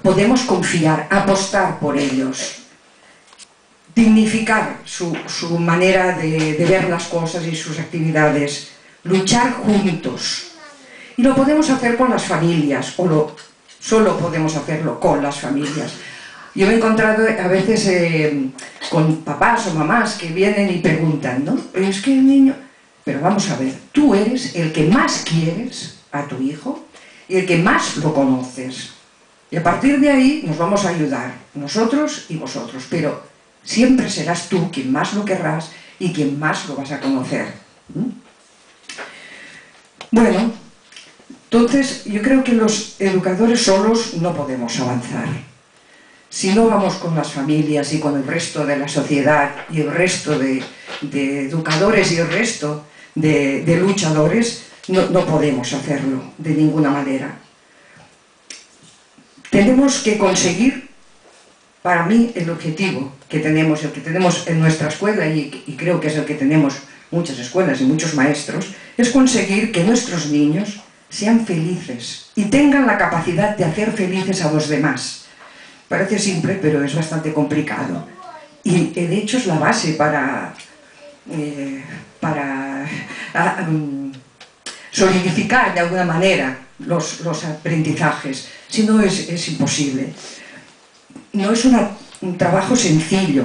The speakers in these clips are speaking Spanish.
podemos confiar, apostar por ellos, dignificar su manera de ver las cosas y sus actividades, luchar juntos. Y lo podemos hacer con las familias, solo podemos hacerlo con las familias. Yo me he encontrado a veces con papás o mamás que vienen y preguntan, ¿no? Es que el niño... Pero vamos a ver, tú eres el que más quieres a tu hijo y el que más lo conoces. Y a partir de ahí nos vamos a ayudar, nosotros y vosotros, pero siempre serás tú quien más lo querrás y quien más lo vas a conocer. Bueno, entonces yo creo que los educadores solos no podemos avanzar. Si no vamos con las familias y con el resto de la sociedad y el resto de educadores y el resto de luchadores, no podemos hacerlo de ninguna manera. Tenemos que conseguir, para mí, el objetivo que tenemos, el que tenemos en nuestra escuela, y creo que es el que tenemos muchas escuelas y muchos maestros, es conseguir que nuestros niños sean felices y tengan la capacidad de hacer felices a los demás. Parece simple, pero es bastante complicado. Y el hecho es la base para solidificar de alguna manera los aprendizajes. Si no, es imposible. No es un trabajo sencillo,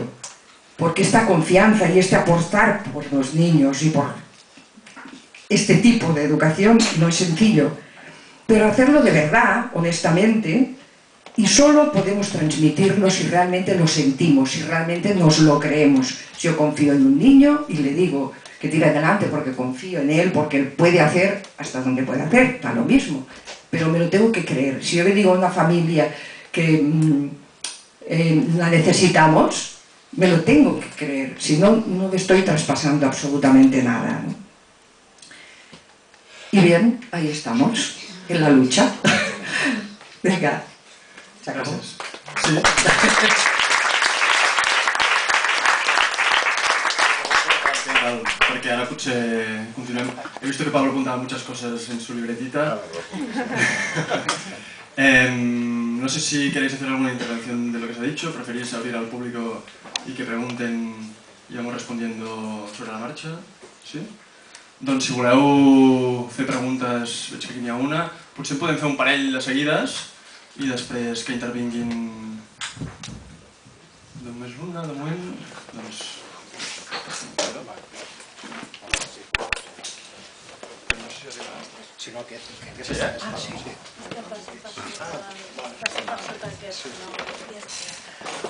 porque esta confianza y este apostar por los niños y por este tipo de educación no es sencillo. Pero hacerlo de verdad, honestamente, y solo podemos transmitirlo si realmente lo sentimos, si realmente nos lo creemos. Si yo confío en un niño y le digo que tire adelante porque confío en él, porque él puede hacer hasta donde puede hacer, está lo mismo. Pero me lo tengo que creer. Si yo le digo a una familia que la necesitamos, me lo tengo que creer. Si no, no le estoy traspasando absolutamente nada, ¿no? Y bien, ahí estamos, en la lucha. Venga. Gràcies. Sí. Perquè ara potser continuem. He visto que Pablo apuntaba muchas cosas en su libretita. No sé si queréis hacer alguna intervención de lo que se ha dicho, preferís abrir al público y que pregunten y vamos respondiendo sobre la marcha. Sí? Doncs si voleu fer preguntes, veig que aquí n'hi ha una, potser podem fer un parell de seguides i després que intervinguin només una, de moment, doncs... Si no, aquest. Sí,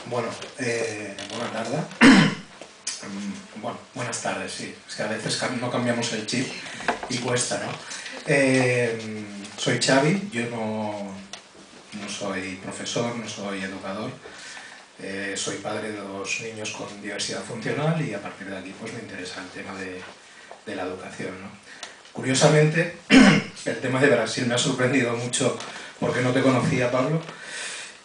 Bueno, buena tarde. Bueno, buenas tardes, sí. Es que a veces no cambiamos el chip y cuesta, ¿no? Soy Xavi, yo no soy profesor, no soy educador, soy padre de dos niños con diversidad funcional y a partir de aquí pues me interesa el tema de la educación, ¿no? Curiosamente, el tema de Brasil me ha sorprendido mucho porque no te conocía, Pablo,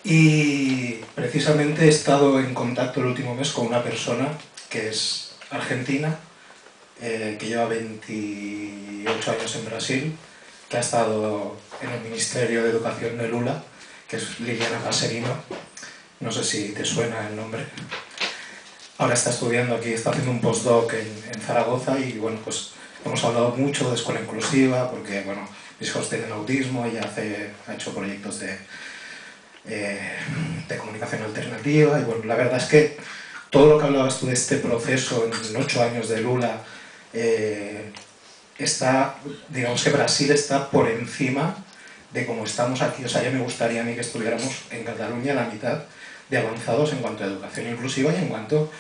y precisamente he estado en contacto el último mes con una persona que es argentina, que lleva 28 años en Brasil, que ha estado en el Ministerio de Educación de Lula, que es Liliana Passerino, no sé si te suena el nombre. Ahora está estudiando aquí, está haciendo un postdoc en Zaragoza y bueno, pues hemos hablado mucho de escuela inclusiva porque bueno, mis hijos tienen autismo, ella ha hecho proyectos de comunicación alternativa y bueno, la verdad es que todo lo que hablabas tú de este proceso en 8 años de Lula, digamos que Brasil está por encima de cómo estamos aquí. O sea, ya me gustaría a mí que estuviéramos en Cataluña la mitad de avanzados en cuanto a educación inclusiva y en cuanto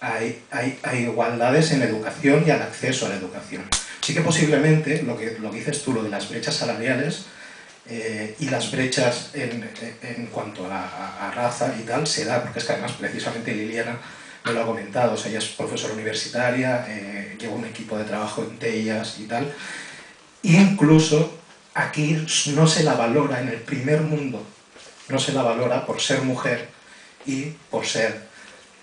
a igualdades en educación y al acceso a la educación. Sí que posiblemente, lo que dices tú, lo de las brechas salariales y las brechas en cuanto a raza y tal, se da, porque es que además precisamente Liliana me lo ha comentado, o sea, ella es profesora universitaria, lleva un equipo de trabajo en TEIAS y tal, incluso aquí no se la valora, en el primer mundo no se la valora por ser mujer y por ser,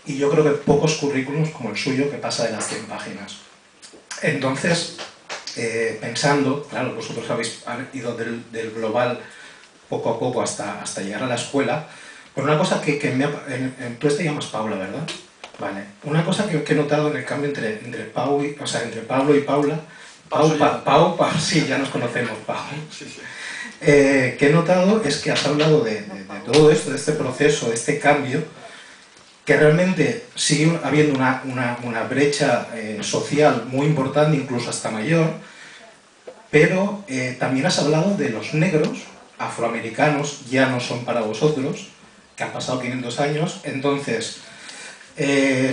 y yo creo que pocos currículums como el suyo que pasa de las 100 páginas. Entonces, pensando, claro, vosotros habéis ido del global poco a poco hasta llegar a la escuela, por una cosa que tú te llamas Paula, ¿verdad? Vale. Una cosa que he notado en el cambio entre Pablo y Paula, Pau, sí, ya nos conocemos, Pau. Que he notado es que has hablado de todo esto, de este proceso, de este cambio, que realmente sigue habiendo una brecha social muy importante, incluso hasta mayor, pero también has hablado de los negros, afroamericanos, ya no son para vosotros, que han pasado 500 años, entonces,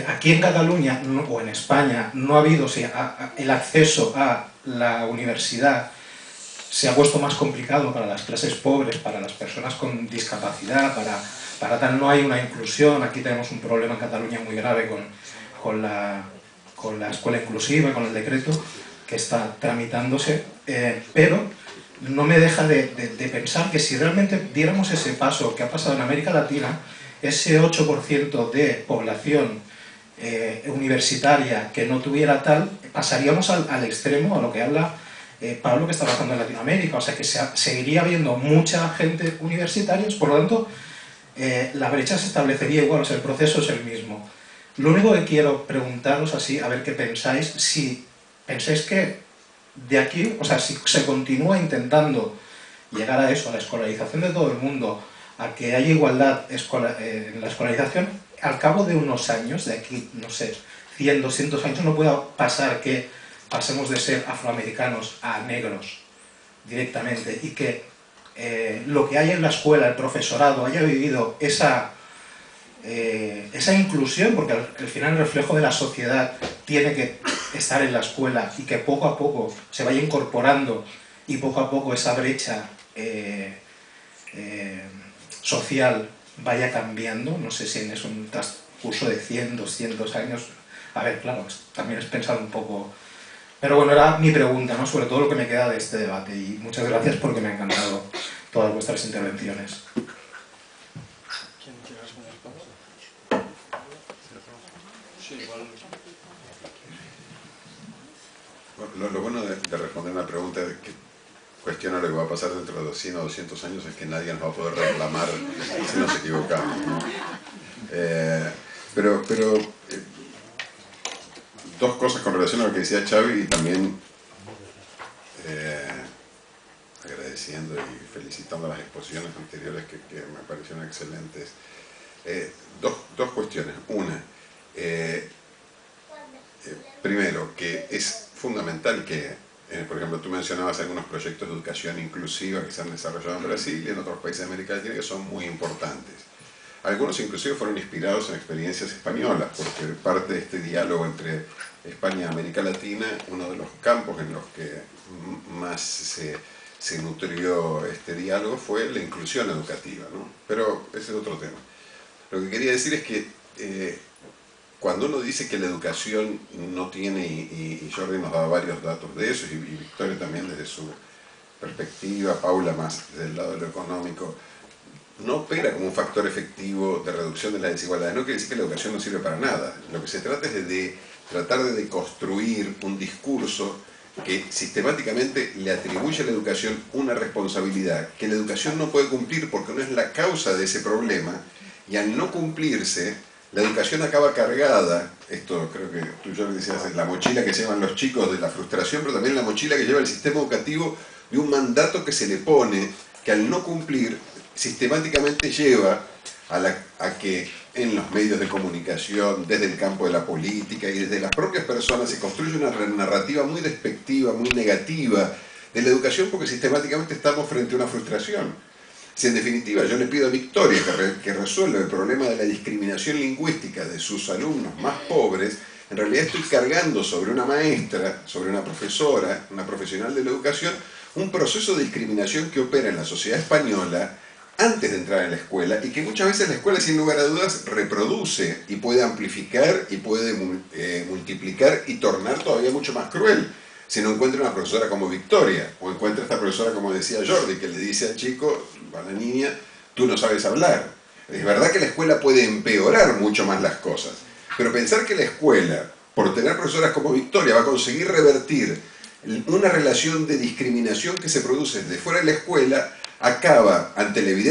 aquí en Cataluña o en España no ha habido el acceso a la universidad, se ha puesto más complicado para las clases pobres, para las personas con discapacidad, para tal, no hay una inclusión. Aquí tenemos un problema en Cataluña muy grave con la escuela inclusiva, con el decreto que está tramitándose, pero no me deja de pensar que si realmente diéramos ese paso que ha pasado en América Latina, ese 8% de población universitaria que no tuviera tal, pasaríamos al extremo, a lo que habla Pablo, que está pasando en Latinoamérica, o sea que seguiría habiendo mucha gente universitaria, por lo tanto la brecha se establecería igual, o sea, el proceso es el mismo. Lo único que quiero preguntaros así, a ver qué pensáis, si pensáis que de aquí, o sea, si se continúa intentando llegar a eso, a la escolarización de todo el mundo, a que haya igualdad en la escolarización, al cabo de unos años, de aquí, no sé, 100, 200 años, no pueda pasar que pasemos de ser afroamericanos a negros directamente y que lo que hay en la escuela, el profesorado, haya vivido esa inclusión, porque al final el reflejo de la sociedad tiene que estar en la escuela y que poco a poco se vaya incorporando y poco a poco esa brecha social vaya cambiando. No sé si en eso un transcurso de 100, 200 años, a ver, claro, también es pensar un poco, pero bueno, era mi pregunta, ¿no? Sobre todo lo que me queda de este debate, y muchas gracias porque me han encantado todas vuestras intervenciones. ¿Quién quiere responder? Sí, igual. Bueno, lo bueno de responder una pregunta que cuestiona lo que va a pasar dentro de 100 o 200 años es que nadie nos va a poder reclamar si nos equivocamos, ¿no? Pero dos cosas con relación a lo que decía Xavi, y también agradeciendo y felicitando las exposiciones anteriores que me parecieron excelentes. Dos cuestiones. Una, primero, que es fundamental que, por ejemplo, tú mencionabas algunos proyectos de educación inclusiva que se han desarrollado en Brasil y en otros países de América Latina que son muy importantes. Algunos inclusive fueron inspirados en experiencias españolas, porque parte de este diálogo entre España y América Latina, uno de los campos en los que más se nutrió este diálogo fue la inclusión educativa, ¿no? Pero ese es otro tema. Lo que quería decir es que cuando uno dice que la educación no tiene, y Jordi nos daba varios datos de eso, y Victoria también desde su perspectiva, Paula más desde el lado de lo económico, no opera como un factor efectivo de reducción de las desigualdades. No quiere decir que la educación no sirve para nada. Lo que se trata es de tratar de deconstruir un discurso que sistemáticamente le atribuye a la educación una responsabilidad que la educación no puede cumplir porque no es la causa de ese problema, y al no cumplirse, la educación acaba cargada, esto creo que tú, Jordi, decías, es la mochila que llevan los chicos de la frustración, pero también la mochila que lleva el sistema educativo de un mandato que se le pone, que al no cumplir, sistemáticamente lleva a que en los medios de comunicación, desde el campo de la política y desde las propias personas se construye una narrativa muy despectiva, muy negativa de la educación, porque sistemáticamente estamos frente a una frustración. Si en definitiva yo le pido a Victoria que resuelva el problema de la discriminación lingüística de sus alumnos más pobres, en realidad estoy cargando sobre una maestra, sobre una profesora, una profesional de la educación, un proceso de discriminación que opera en la sociedad española antes de entrar en la escuela, y que muchas veces la escuela, sin lugar a dudas, reproduce y puede amplificar y puede multiplicar y tornar todavía mucho más cruel. Si no encuentra una profesora como Victoria, o encuentra esta profesora, como decía Jordi, que le dice al chico, a la niña, tú no sabes hablar. Es verdad que la escuela puede empeorar mucho más las cosas, pero pensar que la escuela, por tener profesoras como Victoria, va a conseguir revertir una relación de discriminación que se produce desde fuera de la escuela, acaba ante la evidencia